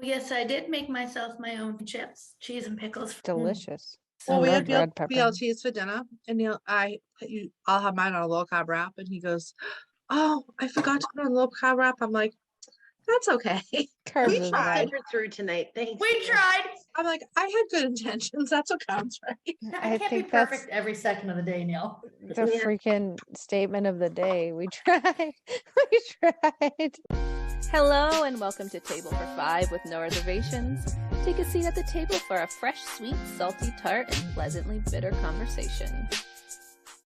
Yes, I did make myself my own chips, cheese and pickles. Delicious. Well, I we love had red pepper. BLT cheese for dinner, and I'll have mine on a low carb wrap, and he goes, "Oh, I forgot to put on low carb wrap." I'm like, "That's okay." Carbs We is tried. good. Through tonight. Thanks. We tried. I'm like, I had good intentions. That's what counts, right? I can't be think that's perfect every second of the day, Neil. the freaking statement of the day. We tried. We tried. Hello and welcome to Table for Five with No Reservations. Take a seat at the table for a fresh, sweet, salty, tart, and pleasantly bitter conversation.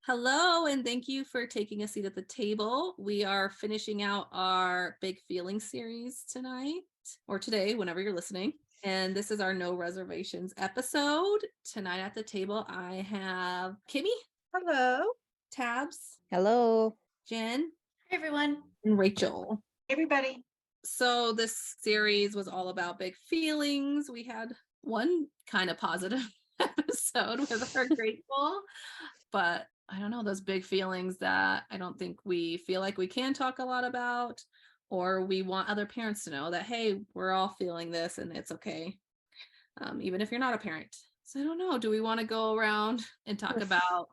Hello, and thank you for taking a seat at the table. We are finishing out our Big Feelings series tonight, or today, whenever you're listening. And this is our No Reservations episode. Tonight at the table, I have Kimmy, Hello. Tabs, Hello. Jen, Hi, everyone. and Rachel. Everybody. So this series was all about big feelings. We had one kind of positive episode with our grateful, but I don't know, those big feelings that I don't think we feel like we can talk a lot about, or we want other parents to know that, hey, we're all feeling this and it's okay, even if you're not a parent. So I don't know, do we want to go around and talk about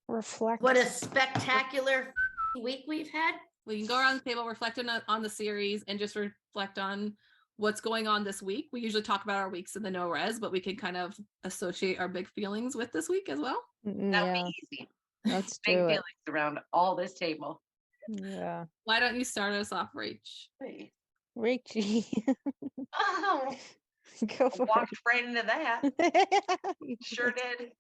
Reflect. What a spectacular week we've had. we can go around the table, reflect on the series, and just reflect on what's going on this week. We usually talk about our weeks in the no res, but we can kind of associate our big feelings with this week as well. That'd Yeah, be easy. let's Big do it. feelings around all this table. Yeah. Why don't you start us off, Rach? Wait. Rachie. Oh, Go for walked right into that. it. Sure did.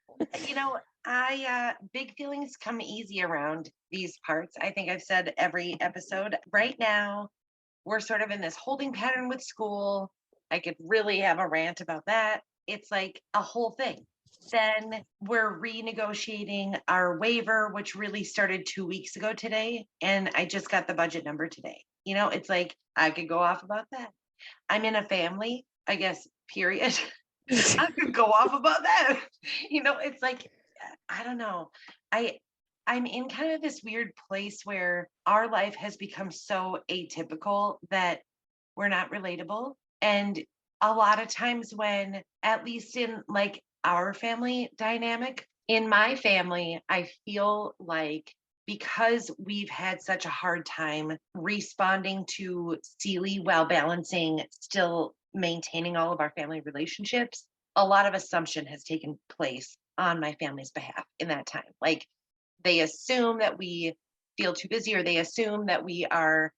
You know, I big feelings come easy around these parts. I think I've said every episode. Right now, we're sort of in this holding pattern with school. I could really have a rant about that. It's like a whole thing. Then we're renegotiating our waiver, which really started 2 weeks ago today. And I just got the budget number today. You know, it's like I could go off about that. I'm in a family, I guess, period. I could go off about that. You know, it's like, I don't know. I'm in kind of this weird place where our life has become so atypical that we're not relatable. And a lot of times when, at least in like our family dynamic, in my family, I feel like because we've had such a hard time responding to Sealy while balancing still maintaining all of our family relationships, a lot of assumption has taken place on my family's behalf in that time. Like they assume that we feel too busy, or they assume that we are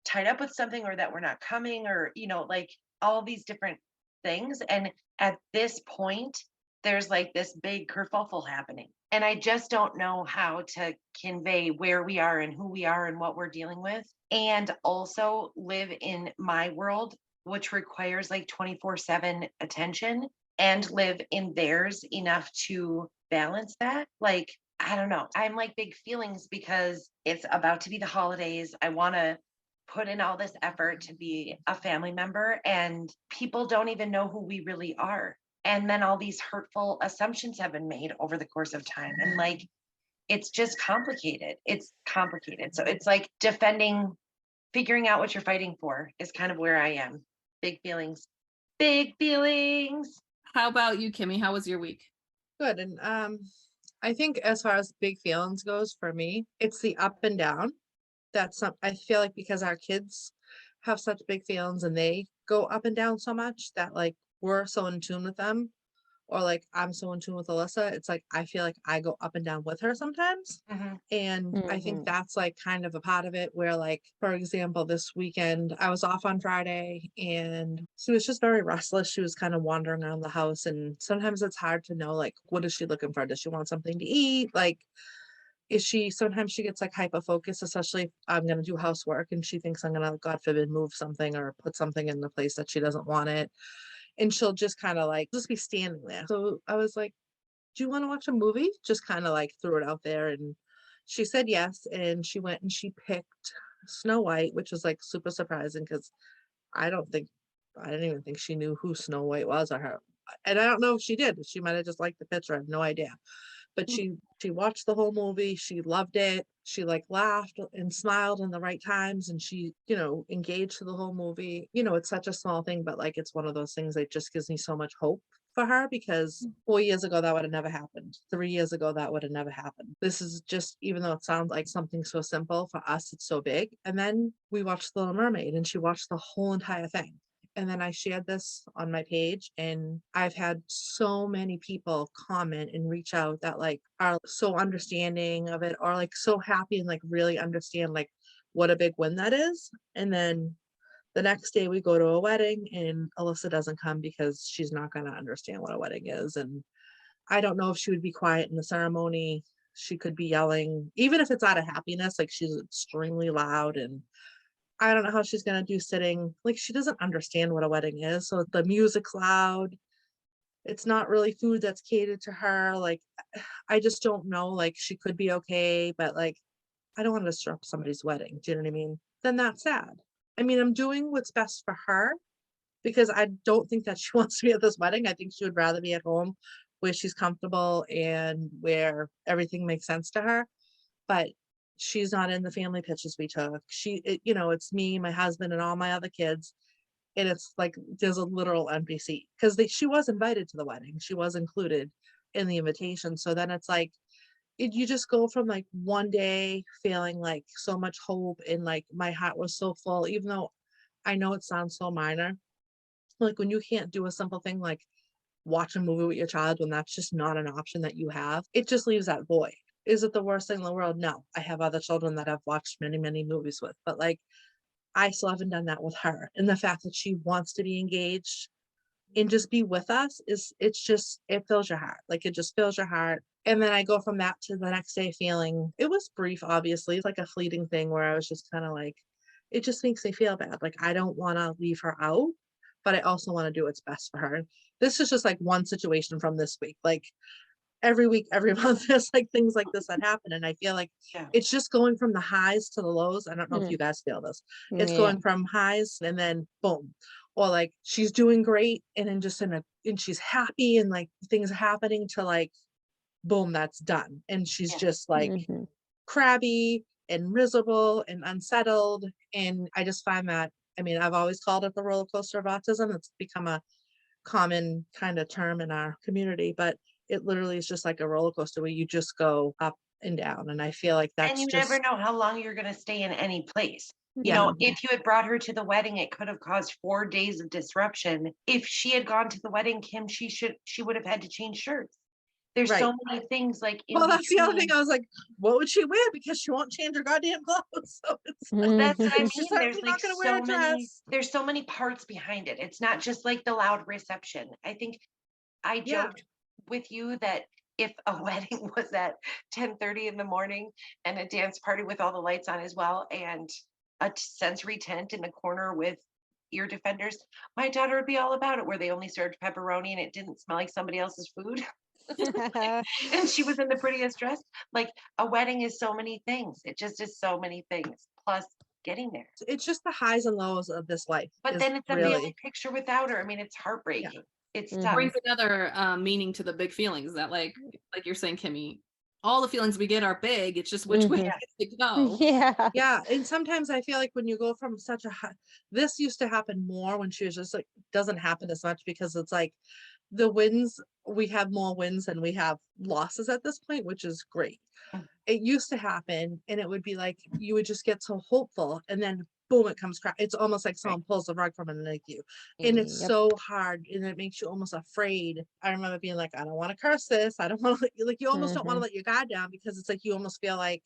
tied up with something, or that we're not coming, or, you know, like all these different things. And at this point, there's like this big kerfuffle happening. And I just don't know how to convey where we are and who we are and what we're dealing with. And also live in my world, which requires like 24/7 attention, and live in theirs enough to balance that. Like, I don't know. I'm like big feelings because it's about to be the holidays. I want to put in all this effort to be a family member, and people don't even know who we really are. And then all these hurtful assumptions have been made over the course of time. And like, it's just complicated. It's complicated. So it's like figuring out what you're fighting for is kind of where I am. Big feelings. Big feelings. How about you, Kimmy? How was your week? Good. And I think as far as big feelings goes for me, it's the up and down. I feel like because our kids have such big feelings and they go up and down so much that like we're so in tune with them, or like I'm so in tune with Alyssa, it's like I feel like I go up and down with her sometimes. Mhm. And I think Mhm. that's like kind of a part of it, where like, for example, this weekend I was off on Friday and she was just very restless. She was kind of wandering around the house, and sometimes it's hard to know like, what is she looking for? Does she want something to eat? Like, sometimes she gets like hyper focused, especially if I'm gonna do housework and she thinks I'm gonna, God forbid, move something or put something in the place that she doesn't want it. And she'll just kind of like just be standing there. So I was like, do you want to watch a movie? Just kind of like threw it out there. And she said yes. And she went and she picked Snow White, which was like super surprising because I didn't even think she knew who Snow White was, or her. And I don't know if she did. She might have just liked the picture. I have no idea. But she watched the whole movie. She loved it. she like laughed and smiled in the right times, and she, engaged to the whole movie. It's such a small thing, but like it's one of those things that just gives me so much hope for her, because 4 years ago that would have never happened. 3 years ago that would have never happened. This is just, even though it sounds like something so simple, for us it's so big. And then we watched The Little Mermaid, and she watched the whole entire thing. And then I shared this on my page, and I've had so many people comment and reach out that like are so understanding of it, or like so happy and like really understand like what a big win that is. And then the next day we go to a wedding and Alyssa doesn't come because she's not going to understand what a wedding is. And I don't know if she would be quiet in the ceremony. She could be yelling, even if it's out of happiness, like she's extremely loud. And I don't know how she's going to do sitting. Like she doesn't understand what a wedding is. So the music's loud. It's not really food that's catered to her. Like, I just don't know. Like she could be okay, but like, I don't want to disrupt somebody's wedding. Do you know what I mean? Then that's sad. I mean, I'm doing what's best for her, because I don't think that she wants to be at this wedding. I think she would rather be at home where she's comfortable and where everything makes sense to her. But she's not in the family pictures we took. It's me, my husband, and all my other kids. And it's like there's a literal empty seat, because she was invited to the wedding. She was included in the invitation. So then it's like, you just go from like one day feeling like so much hope, and like my heart was so full, even though I know it sounds so minor. Like when you can't do a simple thing like watch a movie with your child, when that's just not an option that you have, it just leaves that void. Is it the worst thing in the world? No. I have other children that I've watched many, many movies with, but like I still haven't done that with her. And the fact that she wants to be engaged and just be with us it fills your heart. Like it just fills your heart. And then I go from that to the next day feeling, it was brief, obviously. It's like a fleeting thing where I was just kind of like, it just makes me feel bad. Like I don't want to leave her out, but I also want to do what's best for her. This is just like one situation from this week. Like every week, every month, there's like things like this that happen. And I feel like it's just going from the highs to the lows. I don't know if you guys feel this. It's going from highs and then boom. Or like she's doing great and then just and she's happy and like things are happening to like boom, that's done. And she's just like crabby and miserable and unsettled. And I just find that, I mean, I've always called it the roller coaster of autism. It's become a common kind of term in our community, but it literally is just like a roller coaster where you just go up and down. And I feel like that's and you just never know how long you're going to stay in any place. Yeah. If you had brought her to the wedding, it could have caused 4 days of disruption. If she had gone to the wedding, Kim, she would have had to change shirts. There's Right. so many things like in Well, that's the other between. thing. I was like, what would she wear? Because she won't change her goddamn clothes. So it's That's what I mean. she's There's certainly like not gonna wear a dress. there's so many parts behind it. It's not just like the loud reception. I think I Yeah. joked with you that if a wedding was at 10:30 in the morning and a dance party with all the lights on as well, and a sensory tent in the corner with ear defenders, my daughter would be all about it, where they only served pepperoni and it didn't smell like somebody else's food. And she was in the prettiest dress. Like a wedding is so many things. It just is so many things. Plus getting there. It's just the highs and lows of this life. But then it's a really family picture without her. I mean, it's heartbreaking. It's tough. Brings another meaning to the big feelings that like you're saying, Kimmy, all the feelings we get are big. It's just which way to go. Yeah. And sometimes I feel like when you go from such a high, this used to happen more when she was just like, doesn't happen as much because it's like the wins, we have more wins than we have losses at this point, which is great. It used to happen and it would be like, you would just get so hopeful and then boom, it comes crack. It's almost like someone pulls the rug from underneath you. And it's so hard and it makes you almost afraid. I remember being like, I don't want to curse this. I don't want to like, you almost don't want to let your guard down because it's like, you almost feel like,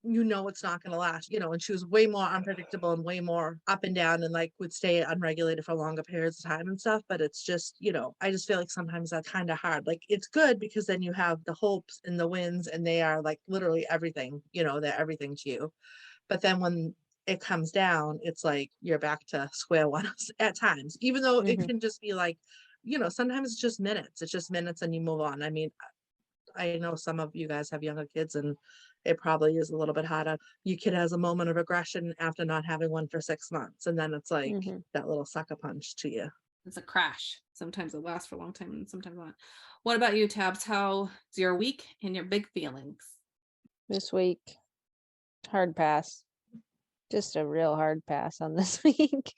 it's not going to last, and she was way more unpredictable and way more up and down and like would stay unregulated for longer periods of time and stuff. But it's just, I just feel like sometimes that's kind of hard. Like it's good because then you have the hopes and the wins and they are like literally everything, they're everything to you. But then when it comes down, it's like you're back to square one at times, even though it can just be like, sometimes it's just minutes and you move on. I mean, I know some of you guys have younger kids and it probably is a little bit harder. Your kid has a moment of aggression after not having one for 6 months. And then it's like that little sucker punch to you. It's a crash. Sometimes it lasts for a long time and sometimes not. What about you, Tabs? How's your week and your big feelings? This week, Hard pass. Just a real hard pass on this week.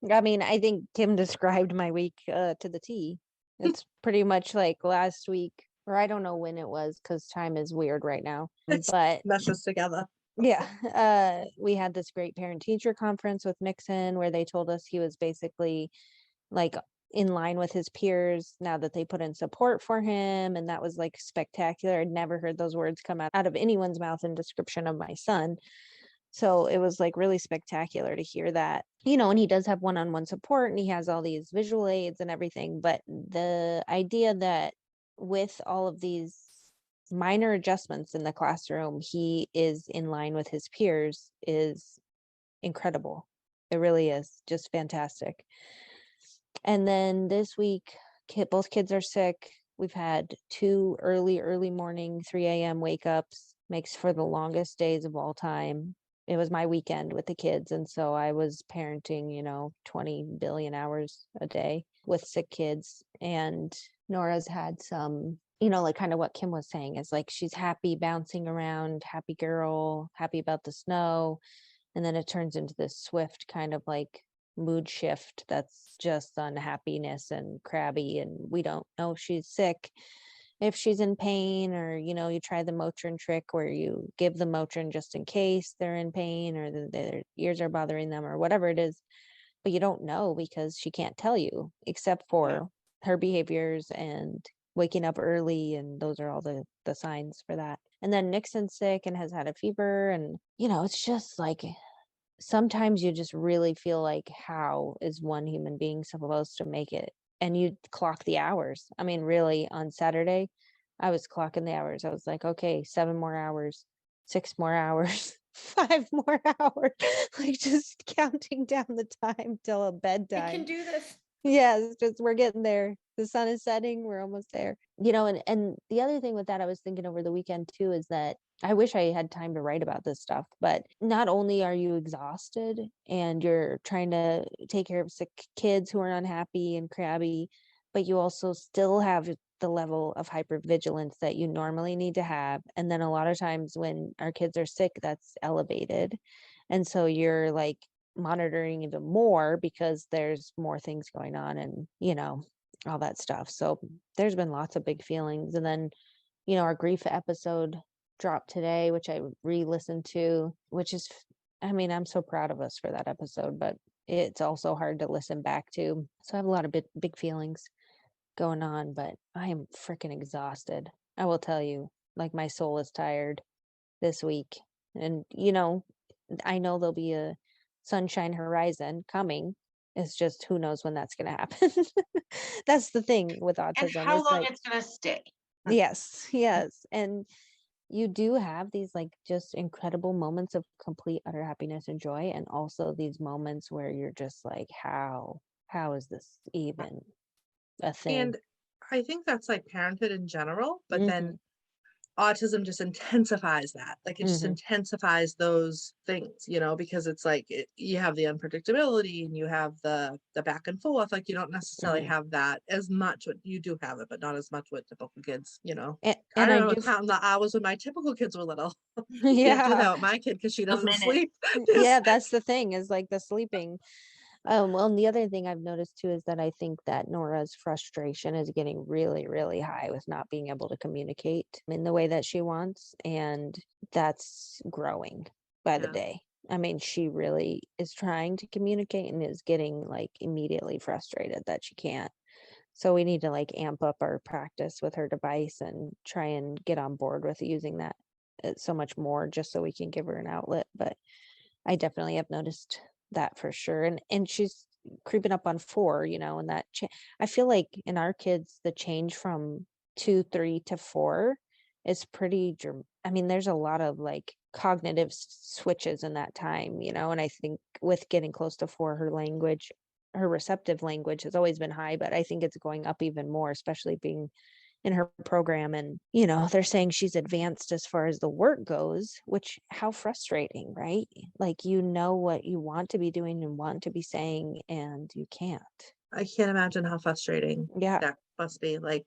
I mean, I think Kim described my week to the T. It's pretty much like last week, or I don't know when it was because time is weird right now. It's But meshes together. yeah, we had this great parent teacher conference with Nixon where they told us he was basically like in line with his peers now that they put in support for him. And that was like spectacular. I'd never heard those words come out of anyone's mouth in description of my son. So it was like really spectacular to hear that, and he does have one-on-one support and he has all these visual aids and everything. But the idea that with all of these minor adjustments in the classroom, he is in line with his peers is incredible. It really is just fantastic. And then this week, both kids are sick. We've had 2 early morning, 3 a.m. wake ups, makes for the longest days of all time. It was my weekend with the kids. And so I was parenting, 20 billion hours a day with sick kids. And Nora's had some, like kind of what Kim was saying is like, she's happy bouncing around, happy girl, happy about the snow. And then it turns into this swift kind of like mood shift that's just unhappiness and crabby. And we don't know if she's sick, if she's in pain, or you try the Motrin trick where you give the Motrin just in case they're in pain or their ears are bothering them or whatever it is, but you don't know because she can't tell you except for her behaviors and waking up early, and those are all the signs for that. And then Nixon's sick and has had a fever, and it's just like sometimes you just really feel like, how is one human being supposed to make it? And you clock the hours. I mean, really, on Saturday, I was clocking the hours. I was like, okay, 7 more hours, 6 more hours, 5 more hours, like just counting down the time till I bedtime. can do this. Yeah, it's just we're getting there. The sun is setting, we're almost there. And the other thing with that, I was thinking over the weekend too, is that I wish I had time to write about this stuff, but not only are you exhausted and you're trying to take care of sick kids who are unhappy and crabby, but you also still have the level of hypervigilance that you normally need to have. And then a lot of times when our kids are sick, that's elevated. And so you're like monitoring even more because there's more things going on and, all that stuff. So there's been lots of big feelings. And then, our grief episode dropped today, which I re-listened to, which is, I'm so proud of us for that episode, but it's also hard to listen back to. So I have a lot of big feelings going on, but I am freaking exhausted. I will tell you, like my soul is tired this week. And, I know there'll be a sunshine horizon coming. It's just who knows when that's going to happen. That's the thing with autism. And how it's long like, it's gonna stay. yes. And you do have these like just incredible moments of complete utter happiness and joy, and also these moments where you're just like, how is this even a thing? And I think that's like parenthood in general, but Mhm. then autism just intensifies that. Like it just Mhm. intensifies those things, because it's like you have the unpredictability and you have the back and forth. Like you don't necessarily Mhm. have that as much. You do have it, but not as much with typical kids. I And I don't know, do counting the hours when my typical kids were little. Can't do yeah. that with my kid because she doesn't minute. sleep. Yeah, that's the thing, is like the sleeping. Well, and the other thing I've noticed too is that I think that Nora's frustration is getting really, really high with not being able to communicate in the way that she wants. And that's growing by the Yeah. day. She really is trying to communicate and is getting like immediately frustrated that she can't. So we need to like amp up our practice with her device and try and get on board with using that so much more, just so we can give her an outlet. But I definitely have noticed that for sure. And she's creeping up on 4, and that I feel like in our kids, the change from 2, 3 to 4 is pretty there's a lot of like cognitive switches in that time, and I think with getting close to 4, her receptive language has always been high, but I think it's going up even more, especially being in her program. And they're saying she's advanced as far as the work goes, which, how frustrating, right? Like what you want to be doing and want to be saying, and you can't. I can't imagine how frustrating Yeah, that must be. Like,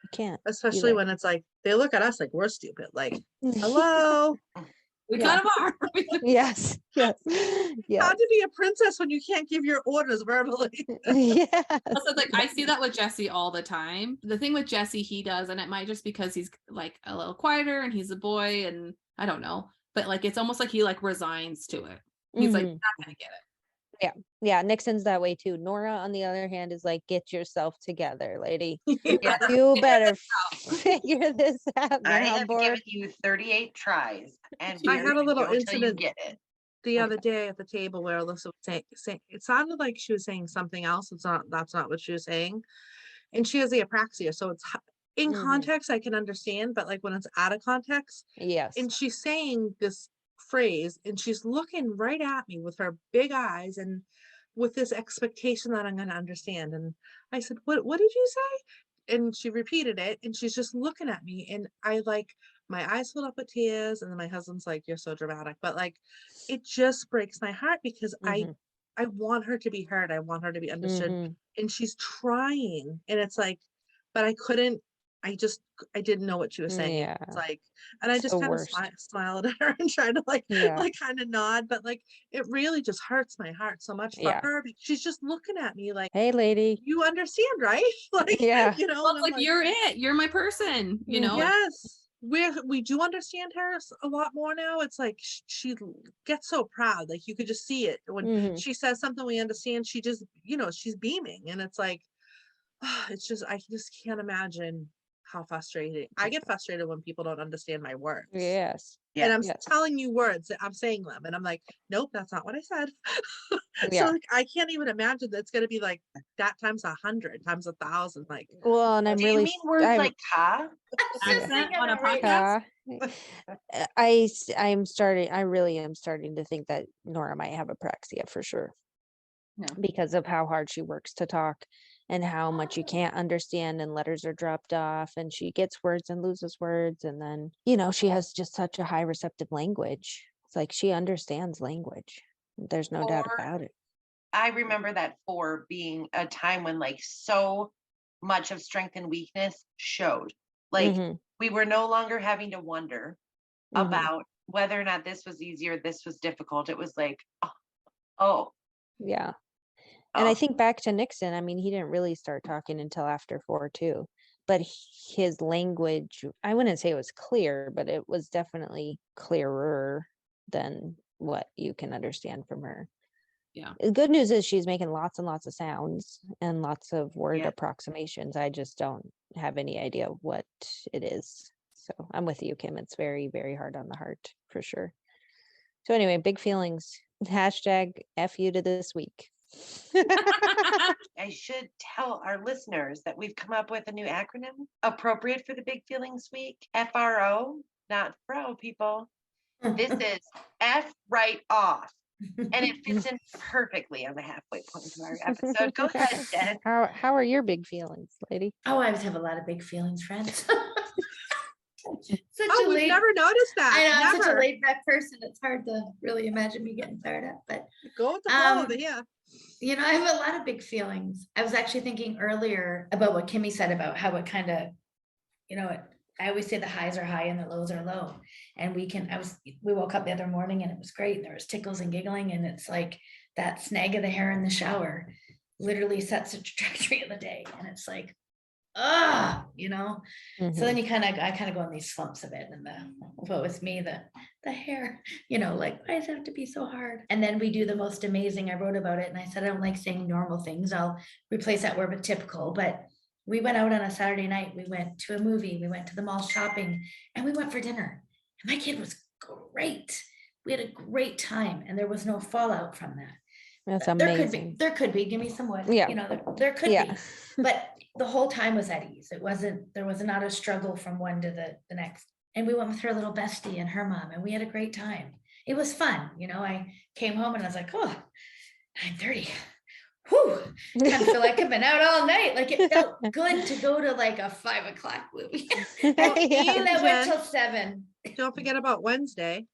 you can't especially either. when it's like they look at us like we're stupid. Like, hello, We Yeah. kind of are. Yes. Yes. How Yeah. to be a princess when you can't give your orders verbally. Yes. Also, like I see that with Jesse all the time. The thing with Jesse, he does, and it might just because he's like a little quieter and he's a boy, and I don't know, but like it's almost like he like resigns to it. He's like Mhm. not gonna get it. Yeah, Nixon's that way too. Nora, on the other hand, is like, get yourself together, lady. Yeah. You better figure this out. I Get on have board. given you 38 tries and I here's had a the little deal till you incident get it. the Okay. other day at the table where Alyssa was saying it sounded like she was saying something else. That's not what she was saying. And she has the apraxia. So it's in Mhm. context, I can understand, but like when it's out of context, Yes. and she's saying this phrase and she's looking right at me with her big eyes and with this expectation that I'm going to understand. And I said, what did you say? And she repeated it and she's just looking at me and I like my eyes filled up with tears. And then my husband's like, you're so dramatic, but like, it just breaks my heart because Mhm. I want her to be heard. I want her to be understood. Mhm. And she's trying and it's like, but I didn't know what she was saying. Yeah. It's like, and I It's just the kind of worst. smiled at her and tried to Yeah. like kind of nod, but like it really just hurts my heart so much for Yeah. her because she's just looking at me like, Hey, lady. you understand, right? Like, Yeah. you know, Well, and it's I'm like you're it. You're my person. You know. yes, we do understand her a lot more now. It's like she gets so proud, like you could just see it when Mhm. she says something we understand. She just, she's beaming, and it's like, it's just I just can't imagine how frustrating. I get frustrated when people don't understand my words. Yes. And I'm Yes. telling you words, I'm saying them, and I'm like, nope, that's not what I said. Yeah. So like, I can't even imagine that's gonna be like that times 100 times 1,000. Like, Well, and I'm Do you really mean words I'm like ka? Accent on a podcast. I really am starting to think that Nora might have apraxia for sure. Yeah. Because of how hard she works to talk and how much you can't understand and letters are dropped off and she gets words and loses words and then she has just such a high receptive language. It's like she understands language. There's no doubt Or about it. I remember that 4 being a time when like so much of strength and weakness showed. Like Mhm, we were no longer having to wonder mhm. about whether or not this was easy or this was difficult. It was like, oh, Yeah. And I oh, think back to Nixon, I mean, he didn't really start talking until after 4 too. But his language, I wouldn't say it was clear, but it was definitely clearer than what you can understand from her. Yeah. The good news is she's making lots and lots of sounds and lots of word Yeah. approximations. I just don't have any idea what it is. So I'm with you, Kim. It's very, very hard on the heart for sure. So anyway, big feelings. Hashtag F you to this week. I should tell our listeners that we've come up with a new acronym appropriate for the Big Feelings Week. FRO, not fro, people. This is F right off. And it fits in perfectly on the halfway point of our episode. Go ahead, Jen. How are your big feelings, lady? Oh, I always have a lot of big feelings, friends. Such oh, a we've laid, never noticed that. I know I'm such a Never. laid back person. It's hard to really imagine me getting fired up, but Go with the flow over here. I have a lot of big feelings. I was actually thinking earlier about what Kimmy said about how it kind of, I always say the highs are high and the lows are low. And we woke up the other morning and it was great. And there was tickles and giggling. And it's like that snag of the hair in the shower literally sets a trajectory of the day. And it's like, so then I kind of go in these slumps of it. And what was me, the hair, like, why does it have to be so hard? And then we do the most amazing, I wrote about it and I said, I don't like saying normal things. I'll replace that word with typical, but we went out on a Saturday night. We went to a movie, we went to the mall shopping, and we went for dinner. And my kid was great. We had a great time and there was no fallout from that. That's amazing. There could be, give me some wood. Yeah. There could Yeah. be, but the whole time was at ease. There was not a struggle from one to the next. And we went with her little bestie and her mom, and we had a great time. It was fun. I came home and I was like, 9:30. Whew, kind of feel like I've been out all night. Like it felt good to go to like a 5 o'clock movie. And that went till 7. Don't forget about Wednesday.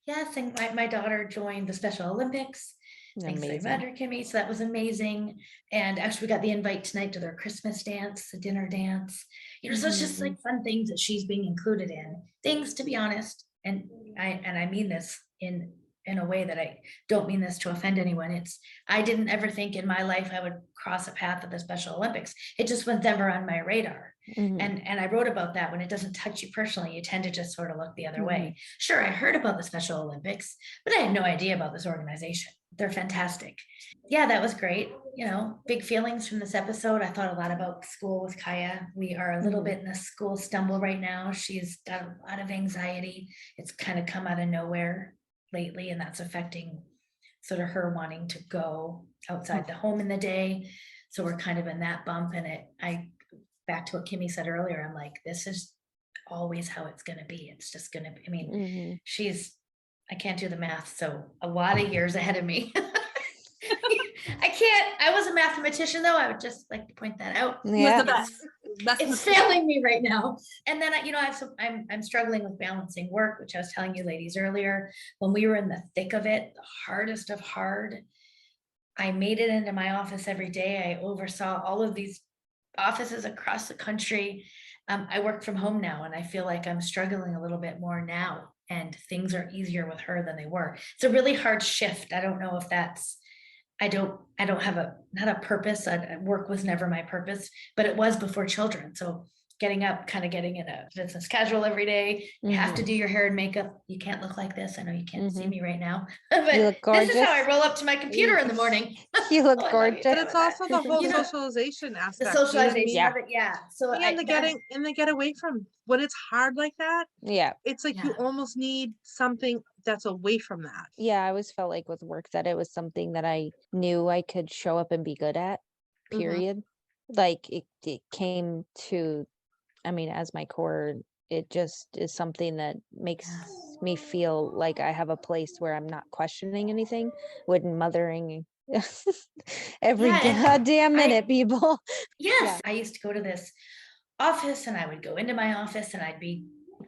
Yes, and my daughter joined the Special Olympics. Thanks very much, Kimmy. So that was amazing. And actually we got the invite tonight to their Christmas dance, the dinner dance. So it's just like fun things that she's being included in. Things, to be honest, and I mean this in a way that I don't mean this to offend anyone. I didn't ever think in my life I would cross a path of the Special Olympics. It just was never on my radar. Mhm. And I wrote about that. When it doesn't touch you personally, you tend to just sort of look the other way. Sure, I heard about the Special Olympics, but I had no idea about this organization. They're fantastic. Yeah, that was great. Big feelings from this episode. I thought a lot about school with Kaya. We are a little bit in a school stumble right now. She's got a lot of anxiety. It's kind of come out of nowhere lately, and that's affecting sort of her wanting to go outside the home in the day. So we're kind of in that bump, and back to what Kimmy said earlier, I'm like, this is always how it's going to be. It's just going to be, I mean, I can't do the math, so a lot of years ahead of me. I was a mathematician though. I would just like to point that out. Yeah. It's failing me right now. And then I'm struggling with balancing work, which I was telling you ladies earlier. When we were in the thick of it, the hardest of hard, I made it into my office every day. I oversaw all of these offices across the country. I work from home now, and I feel like I'm struggling a little bit more now, and things are easier with her than they were. It's a really hard shift. I don't know if that's, I don't have not a purpose. Work was never my purpose, but it was before children. So getting up, kind of getting in a business casual every day. You have to do your hair and makeup. You can't look like this. I know you can't see me right now, but You look gorgeous. this is how I roll up to my computer in the morning. You look Oh, I love gorgeous. But it's also the whole You know, socialization The aspect. you know what I socialization mean? of it, yeah. So And they get away from when it's hard like that. Yeah. It's like you Yeah. almost need something that's away from that. Yeah, I always felt like with work that it was something that I knew I could show up and be good at, period. Like it came to, I mean, as my core, it just is something that makes me feel like I have a place where I'm not questioning anything, wouldn't mothering every Yeah, and goddamn minute, people. Yes, I used to go to this office, and I would go into my office, and I'd be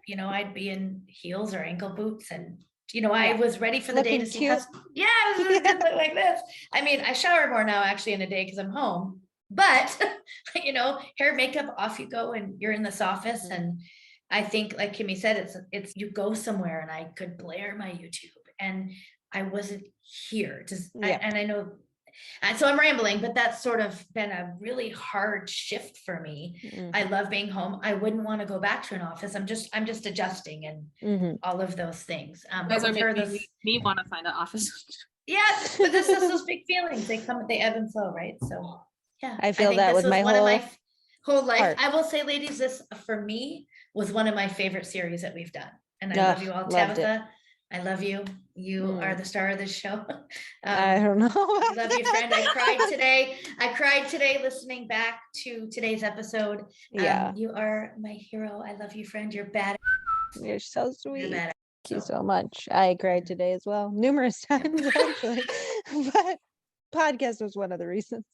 in heels or ankle boots, and I was ready for the day Looking to see cute. yeah, I was really good look like this. I mean, I shower more now actually in a day because I'm home, but hair, makeup, off you go, and you're in this office. And I think, like Kimmy said, it's you go somewhere, and I could blare my YouTube, and I wasn't here. And I know. And so I'm rambling, but that's sort of been a really hard shift for me. I love being home. I wouldn't want to go back to an office. I'm just adjusting and all of those things. You guys are making me want to find an office. Yeah, but this is those big feelings. They ebb and flow, right? So yeah, I feel think that this with was my one of my whole life. heart. I will say, ladies, this for me was one of my favorite series that we've done. And I love you all, loved it. Tabitha. I love you. You are the star of this show. I don't know. I love you, friend. I cried today listening back to today's episode. Yeah. You are my hero. I love you, friend. You're bad. You're so sweet. You're bad. Thank you so much. I cried today as well, numerous times actually, but podcast was one of the reasons.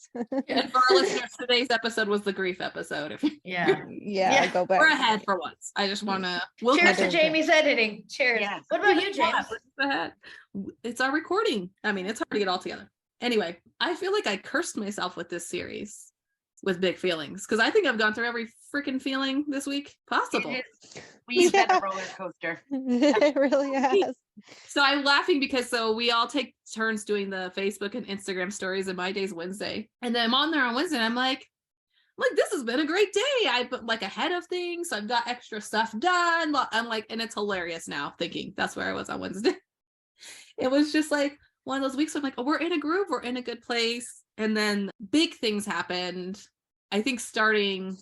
And for our listeners, today's episode was the grief episode. Yeah. Go back. We're ahead for once. I just want to. Cheers to Jamie's editing. Cheers. Yeah. What about you, James? Ahead. It's our recording. I mean, it's hard to get all together. Anyway, I feel like I cursed myself with this series with big feelings because I think I've gone through every freaking feeling this week possible. We've been a roller coaster. It really has. So I'm laughing because we all take turns doing the Facebook and Instagram stories, and my day's Wednesday. And then I'm on there on Wednesday, and I'm like, this has been a great day. I put ahead of things. So I've got extra stuff done. I'm like, and it's hilarious now thinking that's where I was on Wednesday. It was just like one of those weeks where I'm like, oh, we're in a groove. We're in a good place. And then big things happened. I think starting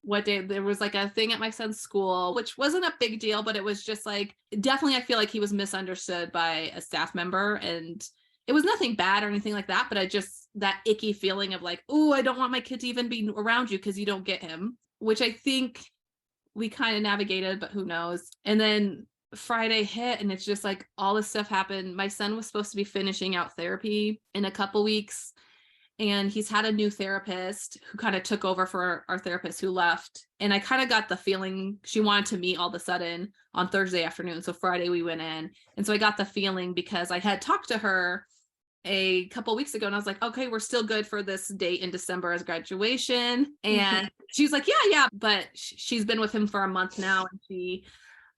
what day there was a thing at my son's school, which wasn't a big deal, but it was just definitely I feel like he was misunderstood by a staff member, and it was nothing bad or anything like that, but I just that icky feeling of oh, I don't want my kid to even be around you because you don't get him, which I think we kind of navigated, but who knows. And then Friday hit, and it's just all this stuff happened. My son was supposed to be finishing out therapy in a couple weeks, and he's had a new therapist who kind of took over for our therapist who left. And I kind of got the feeling she wanted to meet all of a sudden on Thursday afternoon. So Friday we went in. And so I got the feeling because I had talked to her a couple weeks ago, and I was like, okay, we're still good for this date in December as graduation. And she was like, yeah. But she's been with him for a month now. And she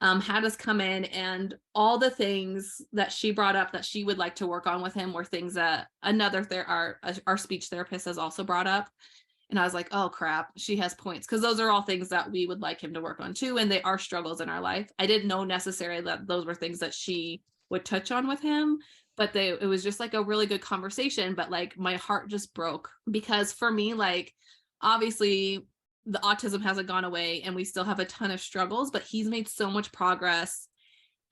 had us come in, and all the things that she brought up that she would like to work on with him were things that our speech therapist has also brought up. And I was like, oh crap, she has points, because those are all things that we would like him to work on too, and they are struggles in our life. I didn't know necessarily that those were things that she would touch on with him, but it was just like a really good conversation. But like my heart just broke, because for me, like, obviously the autism hasn't gone away and we still have a ton of struggles, but he's made so much progress.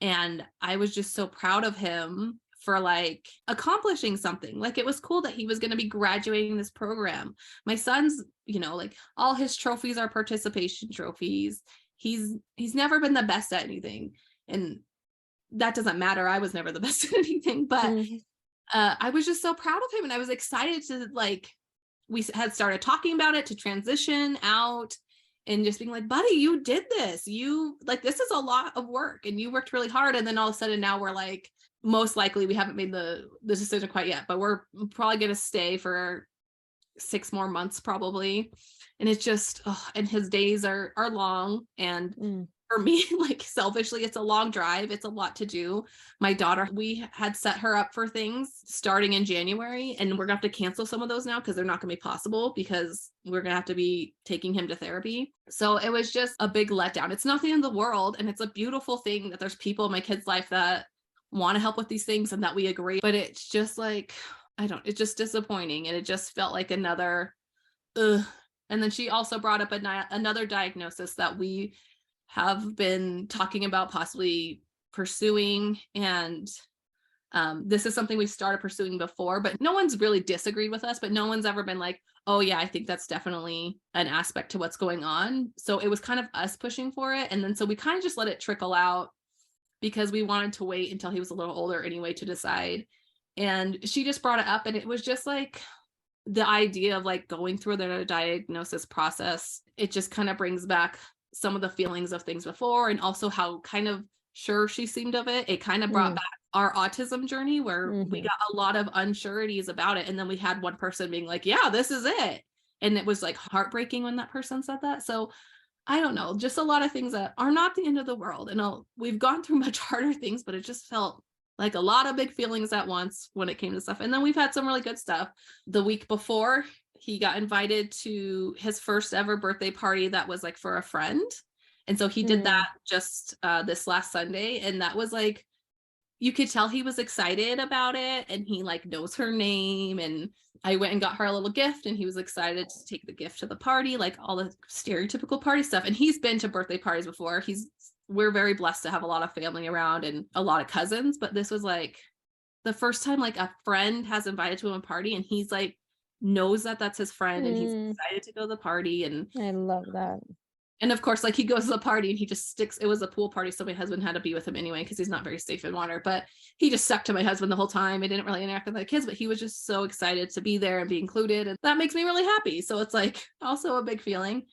And I was just so proud of him for like accomplishing something. Like, it was cool that he was going to be graduating this program. My son's, like, all his trophies are participation trophies. He's never been the best at anything. And that doesn't matter. I was never the best at anything, but I was just so proud of him. And I was excited to, like, we had started talking about it, to transition out and just being like, buddy, you did this. This is a lot of work and you worked really hard. And then all of a sudden now we're like, most likely we haven't made the decision quite yet, but we're probably going to stay for 6 more months probably. And it's just, and his days are long. And for me, like, selfishly, it's a long drive. It's a lot to do. My daughter, we had set her up for things starting in January, and we're gonna have to cancel some of those now because they're not gonna be possible, because we're gonna have to be taking him to therapy. So it was just a big letdown. It's not the end of the world, and it's a beautiful thing that there's people in my kid's life that want to help with these things and that we agree. But it's just like, it's just disappointing, and it just felt like another ugh. And then she also brought up another diagnosis that we have been talking about possibly pursuing. And this is something we started pursuing before, but no one's really disagreed with us, but no one's ever been like, oh yeah, I think that's definitely an aspect to what's going on. So it was kind of us pushing for it. And then so we kind of just let it trickle out, because we wanted to wait until he was a little older anyway to decide. And she just brought it up, and it was just like the idea of like going through the diagnosis process. It just kind of brings back some of the feelings of things before, and also how kind of sure she seemed of it. It kind of brought back our autism journey, where we got a lot of unsureties about it. And then we had one person being like, yeah, this is it. And it was like heartbreaking when that person said that. So I don't know, just a lot of things that are not the end of the world. And we've gone through much harder things, but it just felt like a lot of big feelings at once when it came to stuff. And then we've had some really good stuff. The week before, he got invited to his first ever birthday party that was like for a friend. And so he did that just this last Sunday. And that was like, you could tell he was excited about it, and he like knows her name. And I went and got her a little gift, and he was excited to take the gift to the party, like all the stereotypical party stuff. And he's been to birthday parties before. We're very blessed to have a lot of family around and a lot of cousins, but this was like the first time like a friend has invited to him a party, and he's like knows that that's his friend, and he's excited to go to the party. And I love that. And of course, like, he goes to the party and he just sticks. It was a pool party, so my husband had to be with him anyway because he's not very safe in water. But he just stuck to my husband the whole time. I didn't really interact with the kids, but he was just so excited to be there and be included, and that makes me really happy. So it's like also a big feeling.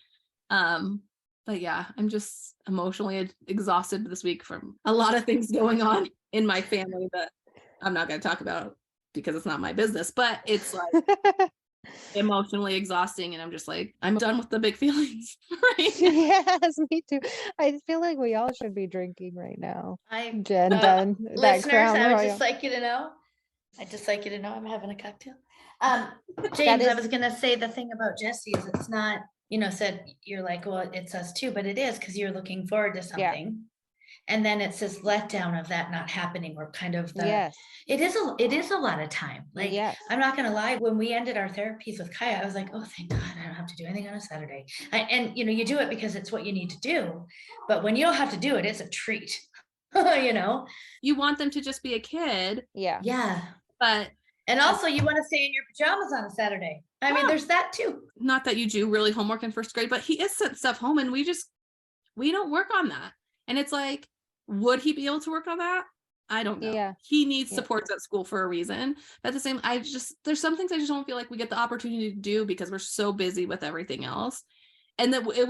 But yeah, I'm just emotionally exhausted this week from a lot of things going on in my family that I'm not going to talk about because it's not my business. But it's like emotionally exhausting, and I'm just like, I'm done with the big feelings right now. Yes, me too. I feel like we all should be drinking right now. Jen, done that Listeners, Crown I would Royal. just like you to know. I'd just like you to know I'm having a cocktail. James, I was gonna say the thing about Jesse is it's not, said you're like, well, it's us too, but it is because you're looking forward to something. And then it's this letdown of that not happening, or kind of Yes. it is a lot of time. Like, Yes. I'm not gonna lie, when we ended our therapies with Kaya, I was like, oh, thank God I don't have to do anything on a Saturday. And you do it because it's what you need to do. But when you don't have to do it, it's a treat. You want them to just be a kid. Yeah. But and also you want to stay in your pajamas on a Saturday. I mean, there's that too. Not that you do really homework in first grade, but he is sent stuff home, and we don't work on that. And it's like, would he be able to work on that? I don't know. Yeah. He needs supports at school for a reason. But at the same, there's some things I just don't feel like we get the opportunity to do because we're so busy with everything else. And that it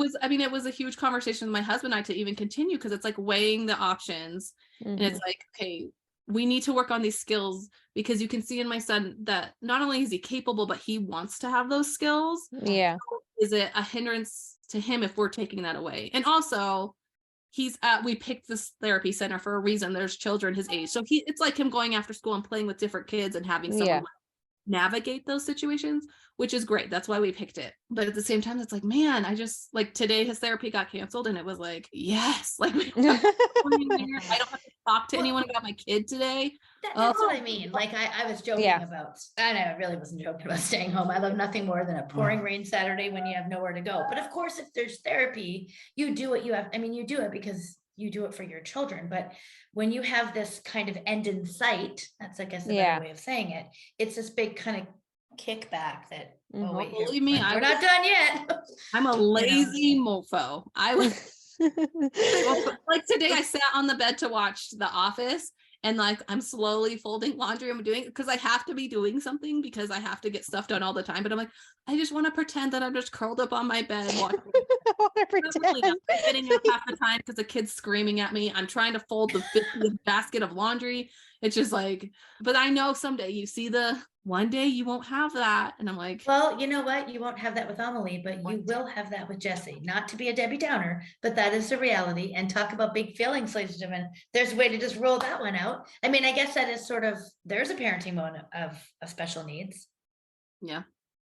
was a huge conversation with my husband and I to even continue, because it's like weighing the options. And it's like, okay, we need to work on these skills, because you can see in my son that not only is he capable, but he wants to have those skills. Yeah. So is it a hindrance to him if we're taking that away? And also, we picked this therapy center for a reason. There's children his age. So it's like him going after school and playing with different kids and having someone like, navigate those situations, which is great. That's why we picked it. But at the same time, it's like, man, I just like today his therapy got canceled and it was like, yes, like I don't have to talk to anyone about my kid today. That's what I mean. Like I was joking about, and I really wasn't joking about staying home. I love nothing more than a pouring rain Saturday when you have nowhere to go. But of course, if there's therapy, you do what you have. I mean, you do it because you do it for your children. But when you have this kind of end in sight, that's I guess the better way of saying it. It's this big kind of kickback that oh wait, believe me, we're not done yet. I'm a lazy mofo. I was like today I sat on the bed to watch The Office and like I'm slowly folding laundry. I'm doing it because I have to be doing something because I have to get stuff done all the time. But I'm like, I just want to pretend that I'm just curled up on my bed watching. I'm getting up half the time because the kid's screaming at me. I'm trying to fold the 50th basket of laundry. It's just like, but I know someday you see one day you won't have that. And I'm like, well, you know what? You won't have that with Amelie, but you will have that with Jesse. Not to be a Debbie Downer, but that is the reality. And talk about big feelings, ladies and gentlemen. There's a way to just roll that one out. I mean, I guess that is sort of, there's a parenting mode of special needs. Yeah.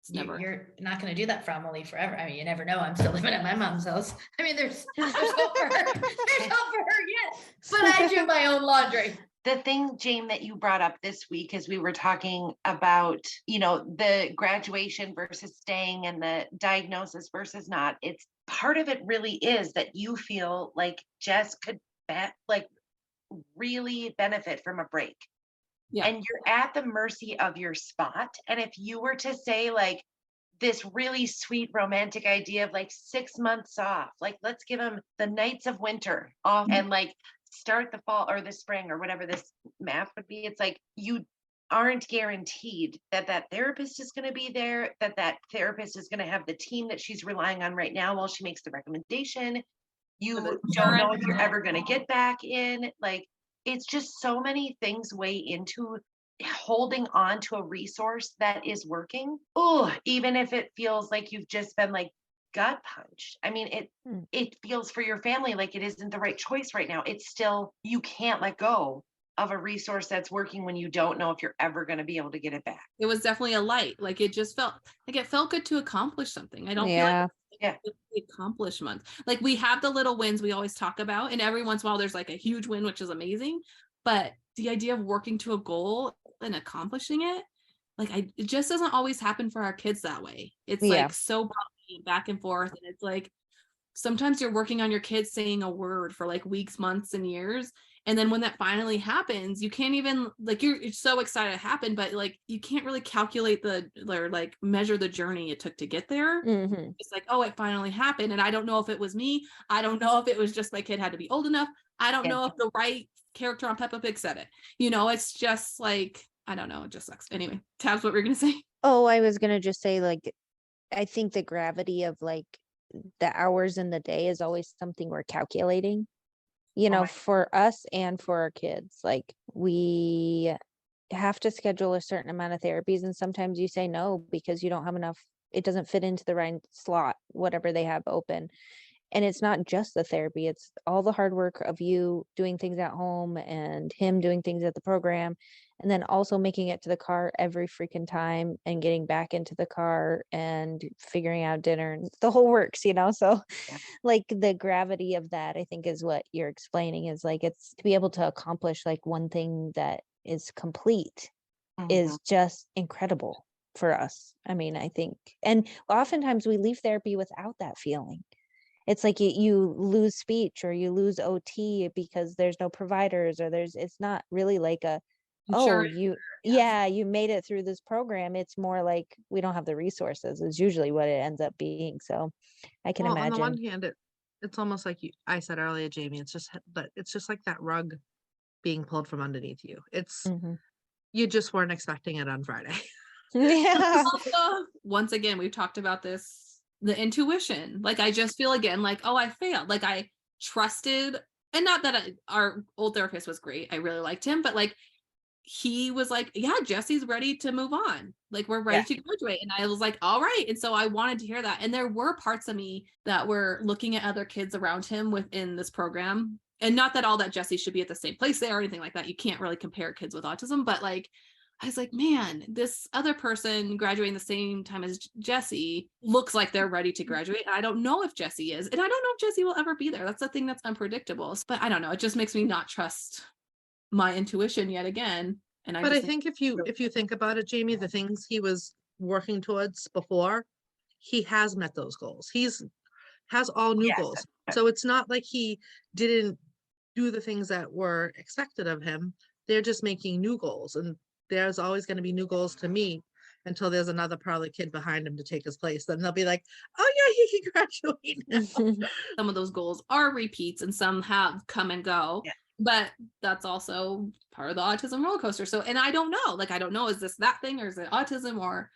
You're not going to do that for Amelie forever. I mean, you never know. I'm still living at my mom's house. I mean, there's hope for her. There's hope for her yet. But I do my own laundry. The thing, Jane, that you brought up this week as we were talking about, the graduation versus staying and the diagnosis versus not, it's part of it really is that you feel like Jess could really benefit from a break. Yeah. And you're at the mercy of your spot. And if you were to say like this really sweet romantic idea of like 6 months off, like let's give them the nights of winter off and like start the fall or the spring or whatever this math would be. It's like you aren't guaranteed that therapist is going to be there, that therapist is going to have the team that she's relying on right now while she makes the recommendation. You don't know if you're ever going to get back in. Like it's just so many things weigh into holding on to a resource that is working. Oh, even if it feels like you've just been like gut punched. I mean, it feels for your family like it isn't the right choice right now. It's still, you can't let go of a resource that's working when you don't know if you're ever going to be able to get it back. It was definitely a light. Like it just felt like it felt good to accomplish something. I don't feel like the accomplishment. Like we have the little wins we always talk about, and every once in a while there's like a huge win, which is amazing. But the idea of working to a goal and accomplishing it, like it just doesn't always happen for our kids that way. It's like so bumpy back and forth, and it's like sometimes you're working on your kids saying a word for like weeks, months, and years. And then when that finally happens, you can't even like, you're so excited it happened, but like, you can't really calculate or like measure the journey it took to get there. Mm-hmm. It's like, oh, it finally happened. And I don't know if it was me. I don't know if it was just my kid had to be old enough. I don't know if the right character on Peppa Pig said it, it's just like, I don't know. It just sucks. Anyway, Tabs, what were you going to say? Oh, I was going to just say, like, I think the gravity of like the hours in the day is always something we're calculating. For us and for our kids, like we have to schedule a certain amount of therapies. And sometimes you say no, because you don't have enough. It doesn't fit into the right slot, whatever they have open. And it's not just the therapy. It's all the hard work of you doing things at home and him doing things at the program. And then also making it to the car every freaking time and getting back into the car and figuring out dinner and the whole works, So like the gravity of that, I think is what you're explaining, is like, it's to be able to accomplish like one thing that is complete is just incredible for us. I mean, I think, and oftentimes we leave therapy without that feeling. It's like you lose speech or you lose OT because there's no providers or it's not really like you made it through this program. It's more like we don't have the resources is usually what it ends up being. So I can imagine. On the one hand, it's almost like I said earlier, Jamie, it's just like that rug being pulled from underneath you. It's you just weren't expecting it on Friday. Yeah. Also, once again, we've talked about this, the intuition. Like I just feel again like, oh, I failed. Like I trusted, and not that our old therapist was great. I really liked him, but like he was like, yeah, Jesse's ready to move on. Like, we're ready to graduate. And I was like, all right. And so I wanted to hear that. And there were parts of me that were looking at other kids around him within this program. And not that all that Jesse should be at the same place there or anything like that. You can't really compare kids with autism, but like, I was like, man, this other person graduating the same time as Jesse looks like they're ready to graduate. And I don't know if Jesse is. And I don't know if Jesse will ever be there. That's the thing that's unpredictable. But I don't know. It just makes me not trust my intuition yet again. And I think if you think about it, Jamie, the things he was working towards before, he has met those goals. Has all new goals. So it's not like he didn't do the things that were expected of him. They're just making new goals, and there's always going to be new goals to meet until there's another probably kid behind him to take his place. Then they'll be like, oh yeah, he can graduate now. Some of those goals are repeats and some have come and go. Yeah. But that's also part of the autism roller coaster. So, and I don't know, like, I don't know, is this that thing or is it autism or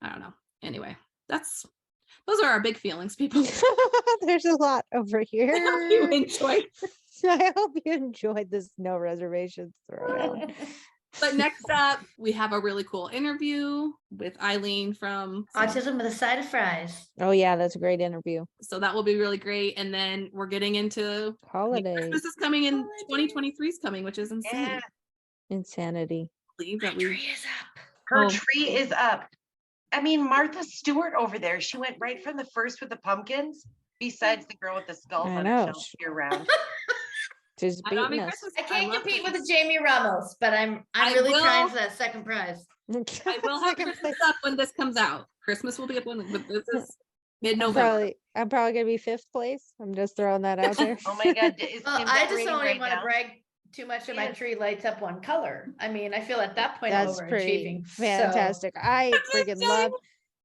I don't know. Anyway, those are our big feelings, people. There's a lot over here. I hope you enjoyed. I hope you enjoyed this No Reservations throwdown. But next up, we have a really cool interview with Eileen from Autism with a Side of Fries. Oh yeah, that's a great interview. So that will be really great. And then we're getting into holidays. Christmas is coming in 2023 is coming, which is insane. Yeah. Insanity. Tree is up. Her tree is up. I mean, Martha Stewart over there, she went right from the first with the pumpkins, besides the girl with the skulls on the shelf year round. She's beating us. I can't compete with the Jamie Ramos, but I'm really trying for that second prize. I will have Christmas up when this comes out. Christmas will be up when this is mid-November. I'm probably gonna be 5th place. I'm just throwing that out there. Oh my God. I just don't even want to brag too much of my tree lights up one color. I mean, I feel at that point that's pretty fantastic. I freaking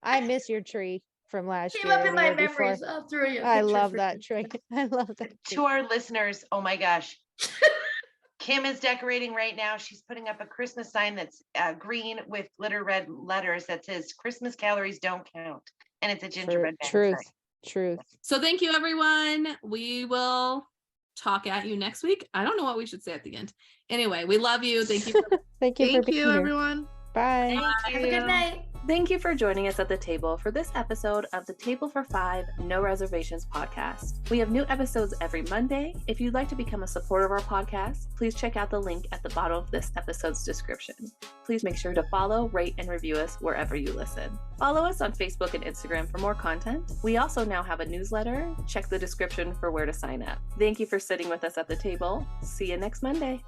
I miss your tree from last year. Up in my memories. I'll throw you. I love that tree. I love that tree. To our listeners, oh my gosh. Kim is decorating right now. She's putting up a Christmas sign that's green with glitter red letters that says Christmas calories don't count. And it's a gingerbread man. Truth. So thank you, everyone. We will talk at you next week. I don't know what we should say at the end. Anyway, we love you. Thank you. Thank you here. Everyone. Bye. Have a good night. Thank you for joining us at the table for this episode of the Table for 5 No Reservations podcast. We have new episodes every Monday. If you'd like to become a supporter of our podcast, please check out the link at the bottom of this episode's description. Please make sure to follow, rate, and review us wherever you listen. Follow us on Facebook and Instagram for more content. We also now have a newsletter. Check the description for where to sign up. Thank you for sitting with us at the table. See you next Monday.